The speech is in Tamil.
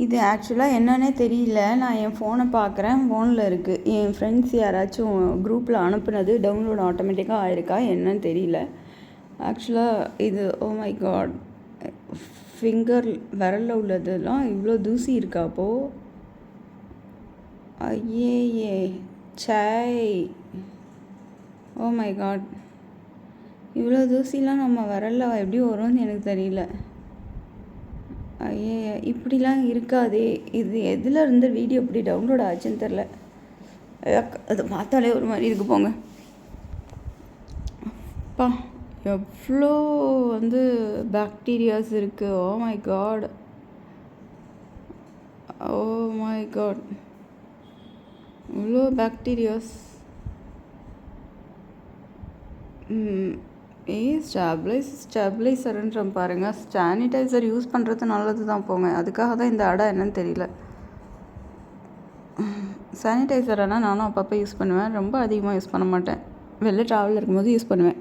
இது ஆக்சுவலாக என்னன்னே தெரியல. நான் என் ஃபோனை பார்க்குறேன், ஃபோனில் இருக்குது. என் ஃப்ரெண்ட்ஸ் யாராச்சும் குரூப்பில் அனுப்புனது டவுன்லோட் ஆட்டோமேட்டிக்காக ஆயிருக்கா என்னன்னு தெரியல. ஆக்சுவலாக இது ஓ மை காட், ஃபிங்கர் விரலில் உள்ளதெல்லாம் இவ்வளோ தூசி இருக்கா அப்போது? ஐயே சாய், ஓ மை காட், இவ்வளோ தூசிலாம் நம்ம விரலில் எப்படி வரும்னு எனக்கு தெரியல. ஐயே இப்படிலாம் இருக்காதே. இது எதில் இருந்து வீடியோ இப்படி டவுன்லோட் ஆச்சுன்னு தெரில. அதை பார்த்தாலே ஒரு மாதிரி இருக்கு போங்க. அப்பா எவ்வளோ பாக்டீரியாஸ் இருக்குது. Oh my god, oh my god, இவ்வளோ பாக்டீரியாஸ். ஸ்டெபிளைசர்ன்ற பாருங்கள். சானிடைசர் யூஸ் பண்ணுறது நல்லது தான் போங்க. அதுக்காக தான் இந்த அடை என்னன்னு தெரியல. சானிடைசர் ஆனால் நானும் அப்பப்போ யூஸ் பண்ணுவேன். ரொம்ப அதிகமாக யூஸ் பண்ண மாட்டேன். வெளில ட்ராவலில் இருக்கும்போது யூஸ் பண்ணுவேன்.